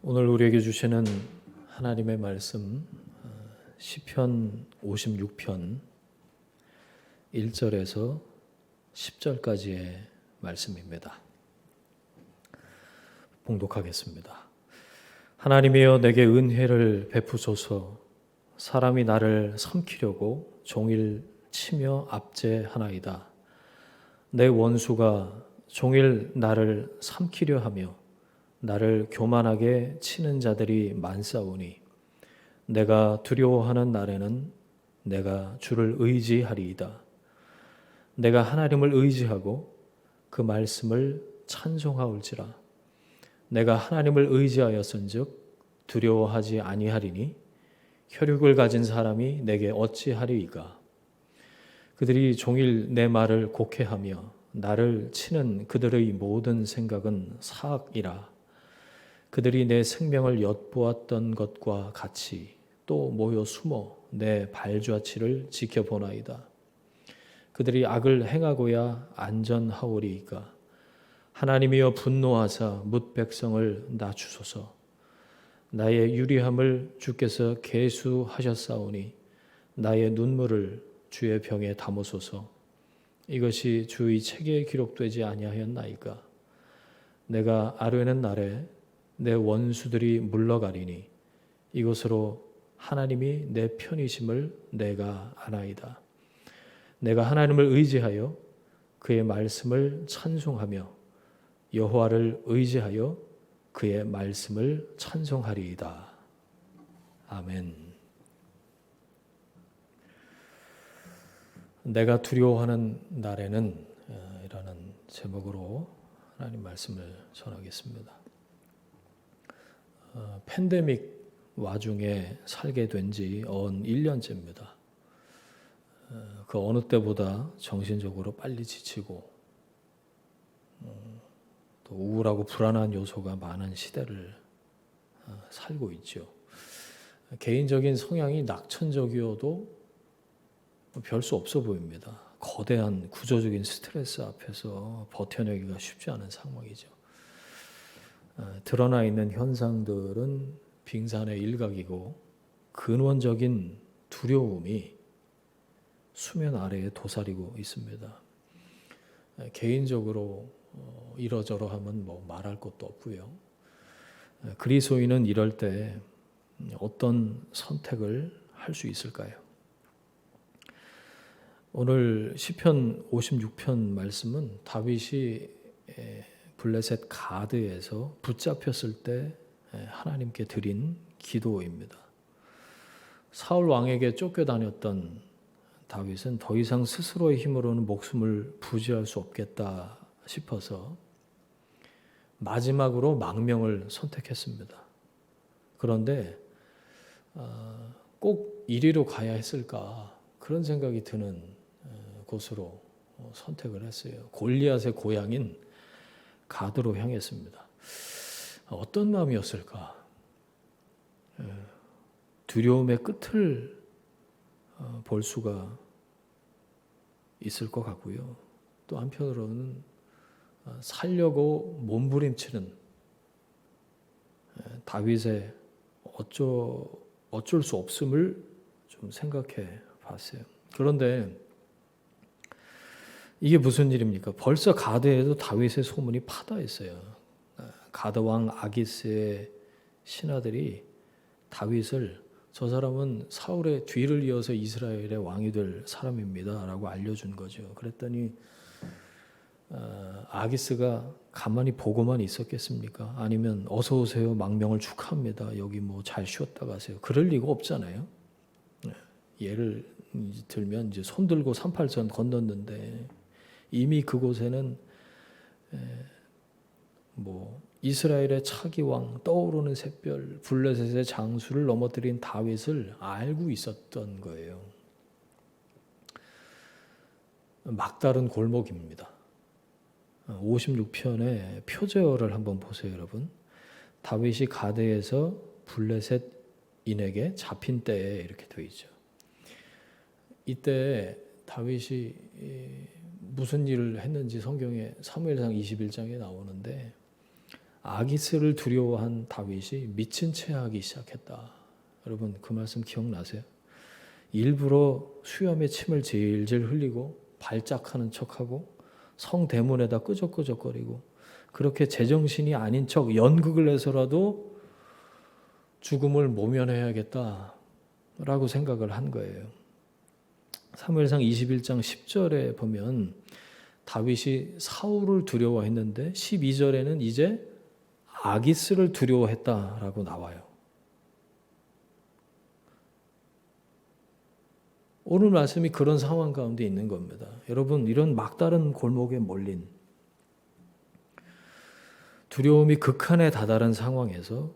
오늘 우리에게 주시는 하나님의 말씀 시편 56편 1절에서 10절까지의 말씀입니다. 봉독하겠습니다. 하나님이여 내게 은혜를 베푸소서. 사람이 나를 삼키려고 종일 치며 압제하나이다. 내 원수가 종일 나를 삼키려 하며 나를 교만하게 치는 자들이 많사오니 내가 두려워하는 날에는 내가 주를 의지하리이다. 내가 하나님을 의지하고 그 말씀을 찬송하올지라. 내가 하나님을 의지하였은즉 두려워하지 아니하리니 혈육을 가진 사람이 내게 어찌하리이까. 그들이 종일 내 말을 곡해하며 나를 치는 그들의 모든 생각은 사악이라. 그들이 내 생명을 엿보았던 것과 같이 또 모여 숨어 내 발자취를 지켜보나이다. 그들이 악을 행하고야 안전하오리이까. 하나님이여 분노하사 뭇 백성을 낮추소서. 나의 유리함을 주께서 계수하셨사오니 나의 눈물을 주의 병에 담으소서. 이것이 주의 책에 기록되지 아니하였나이까. 내가 아뢰는 날에 내 원수들이 물러가리니 이것으로 하나님이 내 편이심을 내가 아나이다. 내가 하나님을 의지하여 그의 말씀을 찬송하며 여호와를 의지하여 그의 말씀을 찬송하리이다. 아멘. 내가 두려워하는 날에는 이라는 제목으로 하나님 말씀을 전하겠습니다. 팬데믹 와중에 살게 된 지 언 1년째입니다. 그 어느 때보다 정신적으로 빨리 지치고 또 우울하고 불안한 요소가 많은 시대를 살고 있죠. 개인적인 성향이 낙천적이어도 별 수 없어 보입니다. 거대한 구조적인 스트레스 앞에서 버텨내기가 쉽지 않은 상황이죠. 드러나 있는 현상들은 빙산의 일각이고 근원적인 두려움이 수면 아래에 도사리고 있습니다. 개인적으로 이러저러하면 뭐 말할 것도 없고요. 그리스도인은 이럴 때 어떤 선택을 할 수 있을까요? 오늘 시편 56편 말씀은 다윗이 블레셋 가드에서 붙잡혔을 때 하나님께 드린 기도입니다. 사울 왕에게 쫓겨다녔던 다윗은 더 이상 스스로의 힘으로는 목숨을 부지할 수 없겠다 싶어서 마지막으로 망명을 선택했습니다. 그런데 꼭 이리로 가야 했을까 그런 생각이 드는 곳으로 선택을 했어요. 골리앗의 고향인 가드로 향했습니다. 어떤 마음이었을까? 두려움의 끝을 볼 수가 있을 것 같고요. 또 한편으로는 살려고 몸부림치는 다윗의 어쩔 수 없음을 좀 생각해 봤어요. 그런데 이게 무슨 일입니까? 벌써 가드에도 다윗의 소문이 파다 있어요. 가드 왕 아기스의 신하들이 다윗을 저 사람은 사울의 뒤를 이어서 이스라엘의 왕이 될 사람입니다 라고 알려준 거죠. 그랬더니 아기스가 가만히 보고만 있었겠습니까? 아니면 어서 오세요 망명을 축하합니다. 여기 뭐 잘 쉬었다 가세요. 그럴 리가 없잖아요. 예를 들면 이제 손 들고 38선 건넜는데 이미 그곳에는 뭐 이스라엘의 차기 왕 떠오르는 샛별 블레셋의 장수를 넘어뜨린 다윗을 알고 있었던 거예요. 막다른 골목입니다. 56편의 표제어를 한번 보세요, 여러분. 다윗이 가드에서 블레셋인에게 잡힌 때에 이렇게 되어 있죠. 이때 다윗이 무슨 일을 했는지 성경에 사무엘상 21장에 나오는데 아기스를 두려워한 다윗이 미친 채 하기 시작했다. 여러분 그 말씀 기억나세요? 일부러 수염에 침을 질질 흘리고 발작하는 척하고 성대문에다 끄적끄적거리고 그렇게 제정신이 아닌 척 연극을 해서라도 죽음을 모면해야겠다라고 생각을 한 거예요. 사무엘상 21장 10절에 보면 다윗이 사울을 두려워했는데 12절에는 이제 아기스를 두려워했다라고 나와요. 오늘 말씀이 그런 상황 가운데 있는 겁니다. 여러분 이런 막다른 골목에 몰린 두려움이 극한에 다다른 상황에서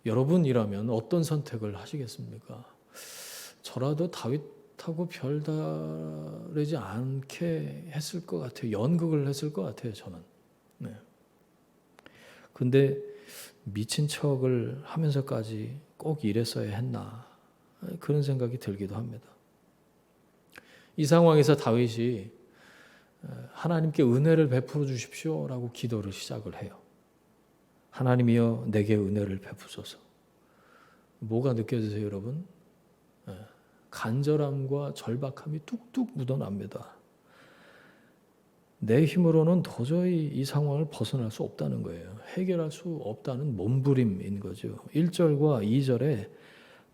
여러분이라면 어떤 선택을 하시겠습니까? 저라도 다윗하고 별다르지 않게 했을 것 같아요. 연극을 했을 것 같아요. 저는. 네. 근데 미친 척을 하면서까지 꼭 이랬어야 했나 그런 생각이 들기도 합니다. 이 상황에서 다윗이 하나님께 은혜를 베풀어 주십시오라고 기도를 시작을 해요. 하나님이여 내게 은혜를 베푸소서. 뭐가 느껴지세요 여러분? 간절함과 절박함이 뚝뚝 묻어납니다. 내 힘으로는 도저히 이 상황을 벗어날 수 없다는 거예요. 해결할 수 없다는 몸부림인 거죠. 1절과 2절에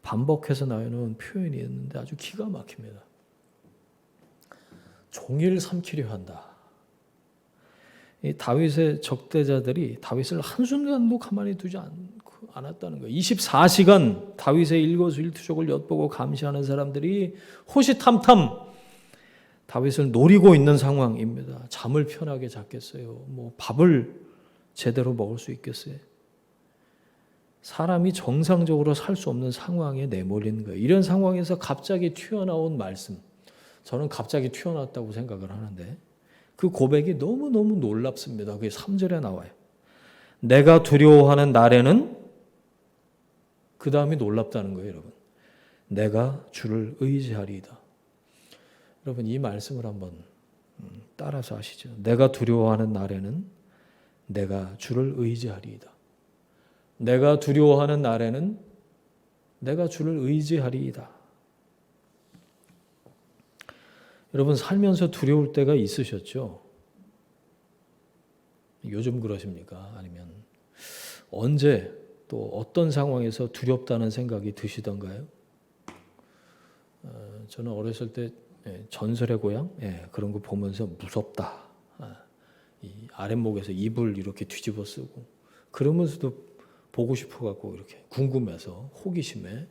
반복해서 나오는 표현이 있는데 아주 기가 막힙니다. 종일 삼키려 한다. 이 다윗의 적대자들이 다윗을 한순간도 가만히 두지 않았다는 거예요. 24시간 다윗의 일거수일투족을 엿보고 감시하는 사람들이 호시탐탐 다윗을 노리고 있는 상황입니다. 잠을 편하게 잤겠어요? 뭐 밥을 제대로 먹을 수 있겠어요? 사람이 정상적으로 살 수 없는 상황에 내몰린 거예요. 이런 상황에서 갑자기 튀어나온 말씀, 저는 갑자기 튀어나왔다고 생각을 하는데 그 고백이 너무너무 놀랍습니다. 그게 3절에 나와요. 내가 두려워하는 날에는, 그 다음이 놀랍다는 거예요, 여러분. 내가 주를 의지하리이다. 여러분 이 말씀을 한번 따라서 하시죠. 내가 두려워하는 날에는 내가 주를 의지하리이다. 내가 두려워하는 날에는 내가 주를 의지하리이다. 여러분 살면서 두려울 때가 있으셨죠? 요즘 그러십니까? 아니면 언제 또 어떤 상황에서 두렵다는 생각이 드시던가요? 저는 어렸을 때 전설의 고향 그런 거 보면서 무섭다. 이 아랫목에서 이불 이렇게 뒤집어 쓰고 그러면서도 보고 싶어갖고 이렇게 궁금해서 호기심에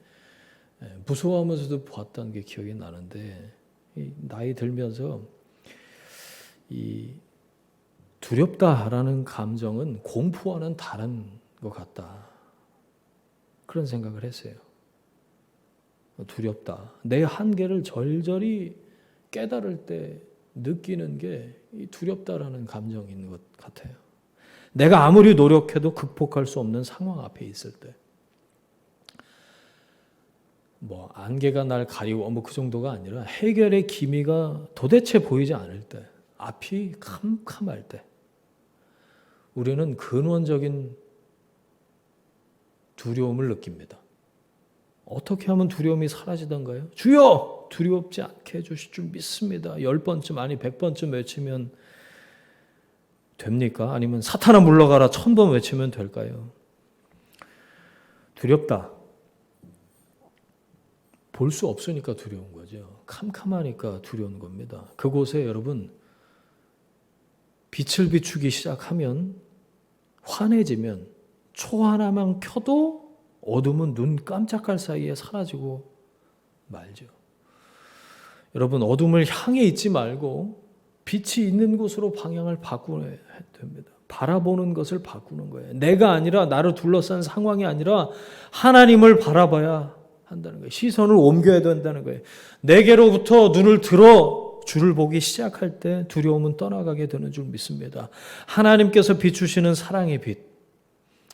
무서워하면서도 보았다는 게 기억이 나는데 나이 들면서 이 두렵다라는 감정은 공포와는 다른 것 같다. 그런 생각을 했어요. 두렵다. 내 한계를 절절히 깨달을 때 느끼는 게 이 두렵다라는 감정인 것 같아요. 내가 아무리 노력해도 극복할 수 없는 상황 앞에 있을 때. 뭐 안개가 날 가리고 뭐 그 정도가 아니라 해결의 기미가 도대체 보이지 않을 때, 앞이 캄캄할 때 우리는 근원적인 두려움을 느낍니다. 어떻게 하면 두려움이 사라지던가요? 주여! 두렵지 않게 해주실 줄 믿습니다. 10번쯤 아니 100번쯤 외치면 됩니까? 아니면 사탄아 물러가라 1000번 외치면 될까요? 두렵다. 볼 수 없으니까 두려운 거죠. 캄캄하니까 두려운 겁니다. 그곳에 여러분 빛을 비추기 시작하면 환해지면 초 하나만 켜도 어둠은 눈 깜짝할 사이에 사라지고 말죠. 여러분 어둠을 향해 있지 말고 빛이 있는 곳으로 방향을 바꾸어야 됩니다. 바라보는 것을 바꾸는 거예요. 내가 아니라 나를 둘러싼 상황이 아니라 하나님을 바라봐야 한다는 거예요. 시선을 옮겨야 된다는 거예요. 내게로부터 눈을 들어 주를 보기 시작할 때 두려움은 떠나가게 되는 줄 믿습니다. 하나님께서 비추시는 사랑의 빛,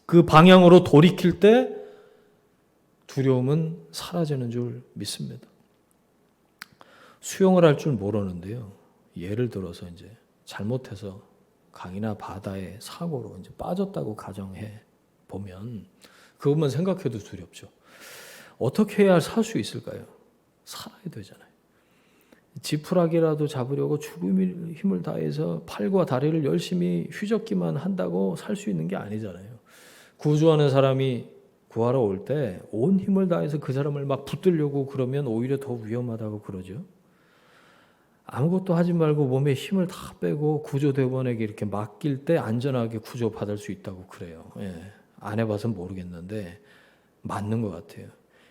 그 방향으로 돌이킬 때 두려움은 사라지는 줄 믿습니다. 수영을 할 줄 모르는데요. 예를 들어서 이제 잘못해서 강이나 바다의 사고로 이제 빠졌다고 가정해 보면 그것만 생각해도 두렵죠. 어떻게 해야 살 수 있을까요? 살아야 되잖아요. 지푸라기라도 잡으려고 죽음의 힘을 다해서 팔과 다리를 열심히 휘젓기만 한다고 살 수 있는 게 아니잖아요. 구조하는 사람이 구하러 올 때 온 힘을 다해서 그 사람을 막 붙들려고 그러면 오히려 더 위험하다고 그러죠. 아무것도 하지 말고 몸에 힘을 다 빼고 구조대원에게 이렇게 맡길 때 안전하게 구조받을 수 있다고 그래요. 안 해봐서 모르겠는데 맞는 것 같아요.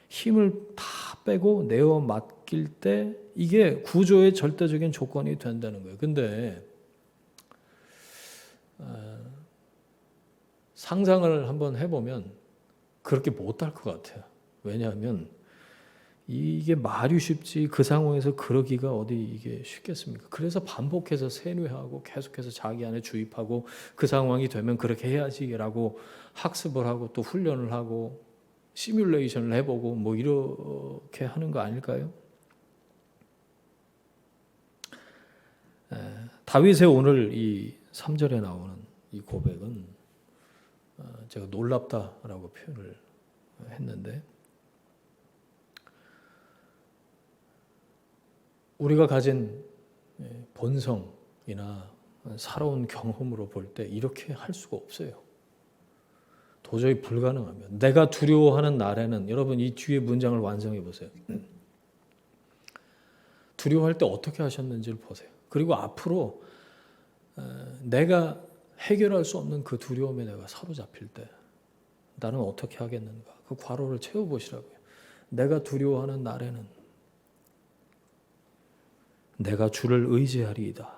힘을 다 빼고 내어 맡길 때 이게 구조의 절대적인 조건이 된다는 거예요. 근데 상상을 한번 해보면 그렇게 못할 것 같아요. 왜냐하면 이게 말이 쉽지 그 상황에서 그러기가 어디 이게 쉽겠습니까? 그래서 반복해서 세뇌하고 계속해서 자기 안에 주입하고 그 상황이 되면 그렇게 해야지라고 학습을 하고 또 훈련을 하고 시뮬레이션을 해보고 뭐 이렇게 하는 거 아닐까요? 다윗의 오늘 이 3절에 나오는 이 고백은 제가 놀랍다라고 표현을 했는데 우리가 가진 본성이나 살아온 경험으로 볼 때 이렇게 할 수가 없어요. 도저히 불가능합니다. 내가 두려워하는 날에는 여러분 이 뒤에 문장을 완성해 보세요. 두려워할 때 어떻게 하셨는지를 보세요. 그리고 앞으로 내가 해결할 수 없는 그 두려움에 내가 사로잡힐 때 나는 어떻게 하겠는가? 그 괄호를 채워보시라고요. 내가 두려워하는 날에는 내가 주를 의지하리이다.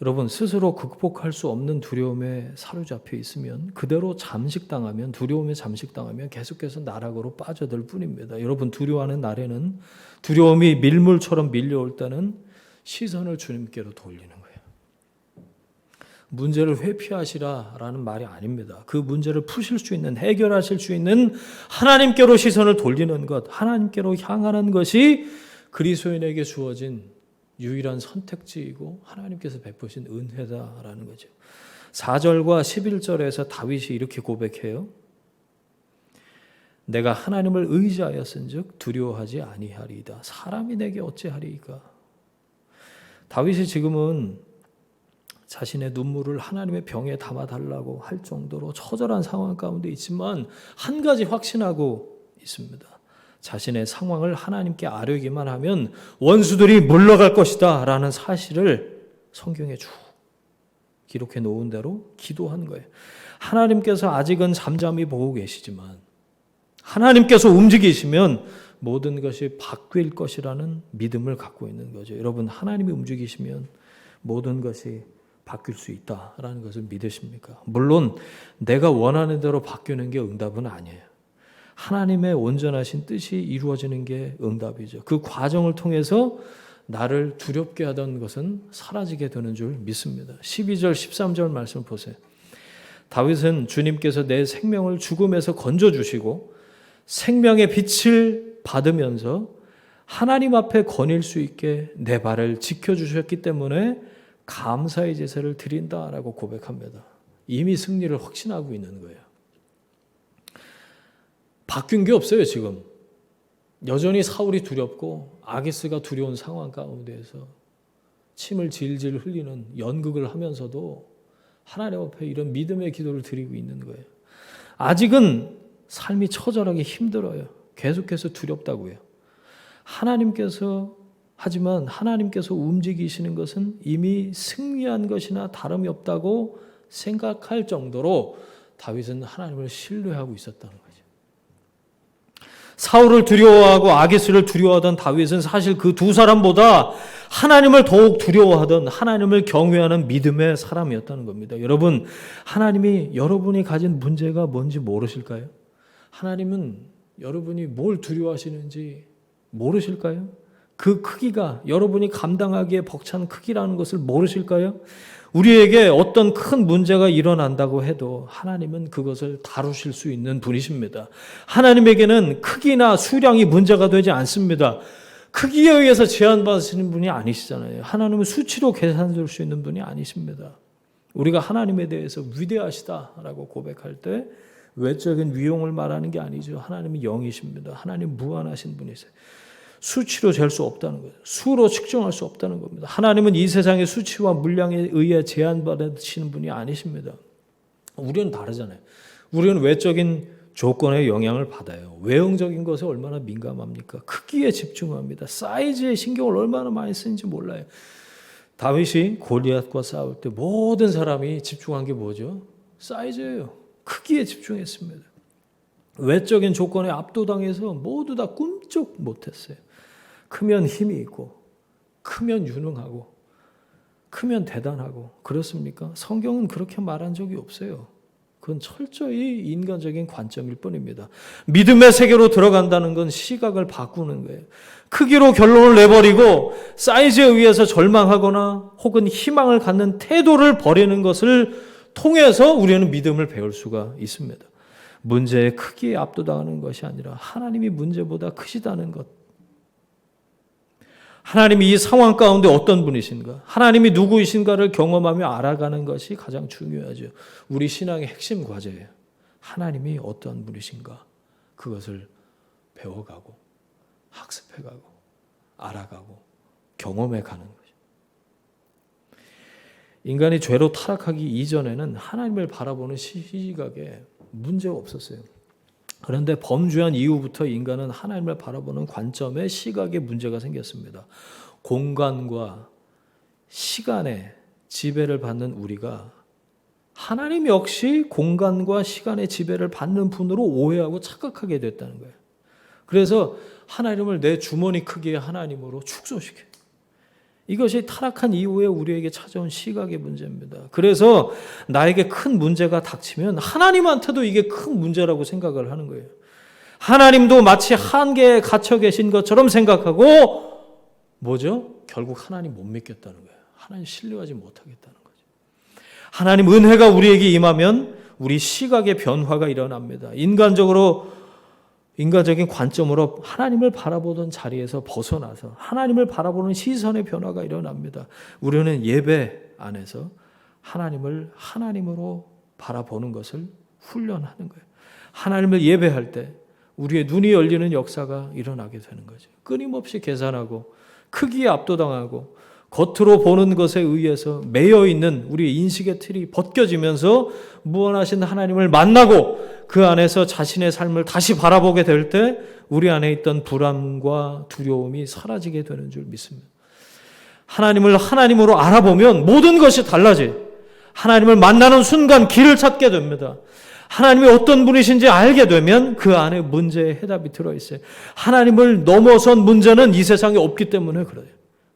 여러분 스스로 극복할 수 없는 두려움에 사로잡혀 있으면 그대로 잠식당하면 두려움에 잠식당하면 계속해서 나락으로 빠져들 뿐입니다. 여러분 두려워하는 날에는 두려움이 밀물처럼 밀려올 때는 시선을 주님께로 돌리는 거예요. 문제를 회피하시라라는 말이 아닙니다. 그 문제를 푸실 수 있는 해결하실 수 있는 하나님께로 시선을 돌리는 것, 하나님께로 향하는 것이 그리스도인에게 주어진 유일한 선택지이고 하나님께서 베푸신 은혜다라는 거죠. 4절과 11절에서 다윗이 이렇게 고백해요. 내가 하나님을 의지하였은즉 두려워하지 아니하리이다. 사람이 내게 어찌하리이까. 다윗이 지금은 자신의 눈물을 하나님의 병에 담아달라고 할 정도로 처절한 상황 가운데 있지만 한 가지 확신하고 있습니다. 자신의 상황을 하나님께 아뢰기만 하면 원수들이 물러갈 것이다 라는 사실을 성경에 쭉 기록해 놓은 대로 기도한 거예요. 하나님께서 아직은 잠잠히 보고 계시지만 하나님께서 움직이시면 모든 것이 바뀔 것이라는 믿음을 갖고 있는 거죠. 여러분 하나님이 움직이시면 모든 것이 바뀔 수 있다라는 것을 믿으십니까? 물론 내가 원하는 대로 바뀌는 게 응답은 아니에요. 하나님의 온전하신 뜻이 이루어지는 게 응답이죠. 그 과정을 통해서 나를 두렵게 하던 것은 사라지게 되는 줄 믿습니다. 12절 13절 말씀 보세요. 다윗은 주님께서 내 생명을 죽음에서 건져주시고 생명의 빛을 받으면서 하나님 앞에 거닐 수 있게 내 발을 지켜주셨기 때문에 감사의 제사를 드린다라고 고백합니다. 이미 승리를 확신하고 있는 거예요. 바뀐 게 없어요. 지금 여전히 사울이 두렵고 아기스가 두려운 상황 가운데에서 침을 질질 흘리는 연극을 하면서도 하나님 앞에 이런 믿음의 기도를 드리고 있는 거예요. 아직은 삶이 처절하게 힘들어요. 계속해서 두렵다고요. 하지만 하나님께서 움직이시는 것은 이미 승리한 것이나 다름이 없다고 생각할 정도로 다윗은 하나님을 신뢰하고 있었다는 거죠. 사울을 두려워하고 아기스를 두려워하던 다윗은 사실 그 두 사람보다 하나님을 더욱 두려워하던 하나님을 경외하는 믿음의 사람이었다는 겁니다. 여러분, 하나님이 여러분이 가진 문제가 뭔지 모르실까요? 하나님은 여러분이 뭘 두려워하시는지 모르실까요? 그 크기가 여러분이 감당하기에 벅찬 크기라는 것을 모르실까요? 우리에게 어떤 큰 문제가 일어난다고 해도 하나님은 그것을 다루실 수 있는 분이십니다. 하나님에게는 크기나 수량이 문제가 되지 않습니다. 크기에 의해서 제한받으시는 분이 아니시잖아요. 하나님은 수치로 계산될 수 있는 분이 아니십니다. 우리가 하나님에 대해서 위대하시다라고 고백할 때 외적인 위용을 말하는 게 아니죠. 하나님은 영이십니다. 하나님 무한하신 분이세요. 수치로 잴 수 없다는 거예요. 수로 측정할 수 없다는 겁니다. 하나님은 이 세상의 수치와 물량에 의해 제한받으시는 분이 아니십니다. 우리는 다르잖아요. 우리는 외적인 조건에 영향을 받아요. 외형적인 것에 얼마나 민감합니까? 크기에 집중합니다. 사이즈에 신경을 얼마나 많이 쓰는지 몰라요. 다윗이 골리앗과 싸울 때 모든 사람이 집중한 게 뭐죠? 사이즈예요. 크기에 집중했습니다. 외적인 조건에 압도당해서 모두 다 꿈쩍 못했어요. 크면 힘이 있고, 크면 유능하고, 크면 대단하고, 그렇습니까? 성경은 그렇게 말한 적이 없어요. 그건 철저히 인간적인 관점일 뿐입니다. 믿음의 세계로 들어간다는 건 시각을 바꾸는 거예요. 크기로 결론을 내버리고 사이즈에 의해서 절망하거나 혹은 희망을 갖는 태도를 버리는 것을 통해서 우리는 믿음을 배울 수가 있습니다. 문제의 크기에 압도당하는 것이 아니라 하나님이 문제보다 크시다는 것. 하나님이 이 상황 가운데 어떤 분이신가? 하나님이 누구이신가를 경험하며 알아가는 것이 가장 중요하죠. 우리 신앙의 핵심 과제예요. 하나님이 어떤 분이신가? 그것을 배워가고 학습해가고 알아가고 경험해가는 거죠. 인간이 죄로 타락하기 이전에는 하나님을 바라보는 시각에 문제가 없었어요. 그런데 범죄한 이후부터 인간은 하나님을 바라보는 관점에 시각에 문제가 생겼습니다. 공간과 시간의 지배를 받는 우리가 하나님 역시 공간과 시간의 지배를 받는 분으로 오해하고 착각하게 됐다는 거예요. 그래서 하나님을 내 주머니 크기의 하나님으로 축소시켜요. 이것이 타락한 이후에 우리에게 찾아온 시각의 문제입니다. 그래서 나에게 큰 문제가 닥치면 하나님한테도 이게 큰 문제라고 생각을 하는 거예요. 하나님도 마치 한계에 갇혀 계신 것처럼 생각하고 뭐죠? 결국 하나님 못 믿겠다는 거예요. 하나님 신뢰하지 못하겠다는 거죠. 하나님 은혜가 우리에게 임하면 우리 시각의 변화가 일어납니다. 인간적인 관점으로 하나님을 바라보던 자리에서 벗어나서 하나님을 바라보는 시선의 변화가 일어납니다. 우리는 예배 안에서 하나님을 하나님으로 바라보는 것을 훈련하는 거예요. 하나님을 예배할 때 우리의 눈이 열리는 역사가 일어나게 되는 거죠. 끊임없이 계산하고 크기에 압도당하고 겉으로 보는 것에 의해서 매여 있는 우리의 인식의 틀이 벗겨지면서 무한하신 하나님을 만나고 그 안에서 자신의 삶을 다시 바라보게 될 때 우리 안에 있던 불안과 두려움이 사라지게 되는 줄 믿습니다. 하나님을 하나님으로 알아보면 모든 것이 달라져요. 하나님을 만나는 순간 길을 찾게 됩니다. 하나님이 어떤 분이신지 알게 되면 그 안에 문제의 해답이 들어있어요. 하나님을 넘어선 문제는 이 세상에 없기 때문에 그래요.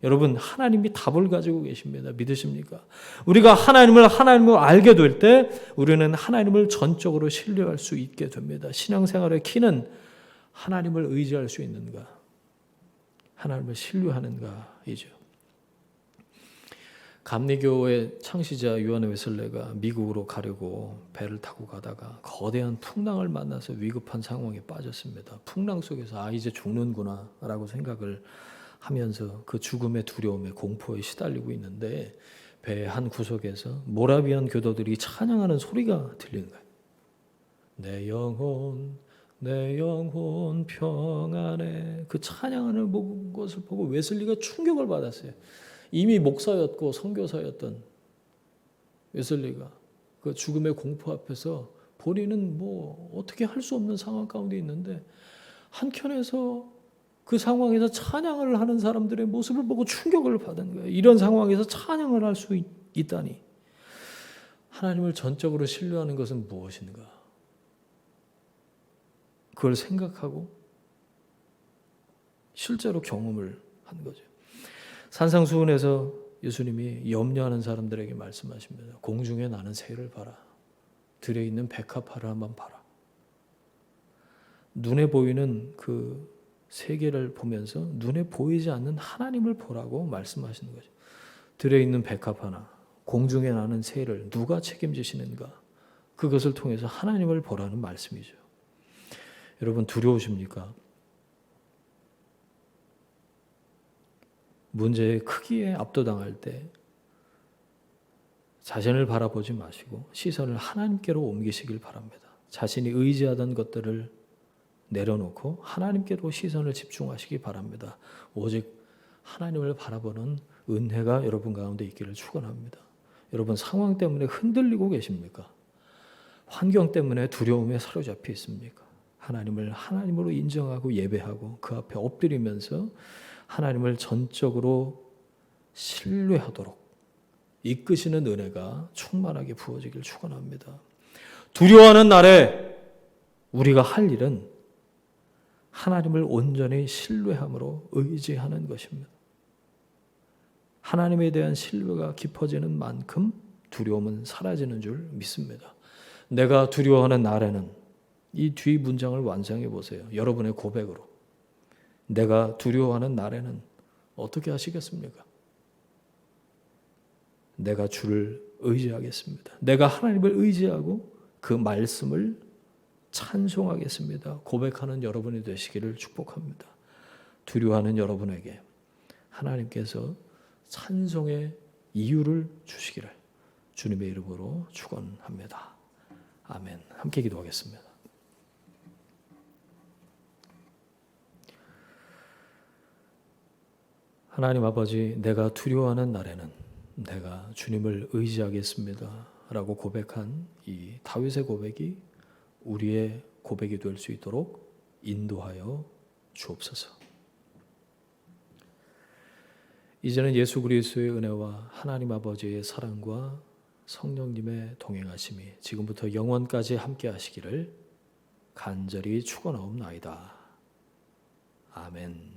여러분, 하나님이 답을 가지고 계십니다. 믿으십니까? 우리가 하나님을 알게 될 때 우리는 하나님을 전적으로 신뢰할 수 있게 됩니다. 신앙생활의 키는 하나님을 의지할 수 있는가, 하나님을 신뢰하는가이죠. 감리교의 창시자 요한 웨슬레가 미국으로 가려고 배를 타고 가다가 거대한 풍랑을 만나서 위급한 상황에 빠졌습니다. 풍랑 속에서 이제 죽는구나 라고 생각을 하면서 그 죽음의 두려움에 공포에 시달리고 있는데 배 한 구석에서 모라비안 교도들이 찬양하는 소리가 들리는 거예요. 내 영혼 평안해. 그 찬양하는 것을 보고 웨슬리가 충격을 받았어요. 이미 목사였고 선교사였던 웨슬리가 그 죽음의 공포 앞에서 본인은 어떻게 할 수 없는 상황 가운데 있는데 한켠에서 그 상황에서 찬양을 하는 사람들의 모습을 보고 충격을 받은 거예요. 이런 상황에서 찬양을 할 수 있다니. 하나님을 전적으로 신뢰하는 것은 무엇인가? 그걸 생각하고 실제로 경험을 한 거죠. 산상수훈에서 예수님이 염려하는 사람들에게 말씀하십니다. 공중에 나는 새를 봐라. 들에 있는 백합화를 한번 봐라. 눈에 보이는 그 세계를 보면서 눈에 보이지 않는 하나님을 보라고 말씀하시는 거죠. 들에 있는 백합화나 공중에 나는 새를 누가 책임지시는가? 그것을 통해서 하나님을 보라는 말씀이죠. 여러분 두려우십니까? 문제의 크기에 압도당할 때 자신을 바라보지 마시고 시선을 하나님께로 옮기시길 바랍니다. 자신이 의지하던 것들을 내려놓고 하나님께로 시선을 집중하시기 바랍니다. 오직 하나님을 바라보는 은혜가 여러분 가운데 있기를 축원합니다. 여러분 상황 때문에 흔들리고 계십니까? 환경 때문에 두려움에 사로잡혀 있습니까? 하나님을 하나님으로 인정하고 예배하고 그 앞에 엎드리면서 하나님을 전적으로 신뢰하도록 이끄시는 은혜가 충만하게 부어지길 축원합니다. 두려워하는 날에 우리가 할 일은 하나님을 온전히 신뢰함으로 의지하는 것입니다. 하나님에 대한 신뢰가 깊어지는 만큼 두려움은 사라지는 줄 믿습니다. 내가 두려워하는 날에는 이 뒤 문장을 완성해 보세요. 여러분의 고백으로. 내가 두려워하는 날에는 어떻게 하시겠습니까? 내가 주를 의지하겠습니다. 내가 하나님을 의지하고 그 말씀을 찬송하겠습니다. 고백하는 여러분이 되시기를 축복합니다. 두려워하는 여러분에게 하나님께서 찬송의 이유를 주시기를 주님의 이름으로 축원합니다. 아멘. 함께 기도하겠습니다. 하나님 아버지, 내가 두려워하는 날에는 내가 주님을 의지하겠습니다. 라고 고백한 이 다윗의 고백이 우리의 고백이 될 수 있도록 인도하여 주옵소서. 이제는 예수 그리스도의 은혜와 하나님 아버지의 사랑과 성령님의 동행하심이 지금부터 영원까지 함께 하시기를 간절히 축원하옵나이다. 아멘.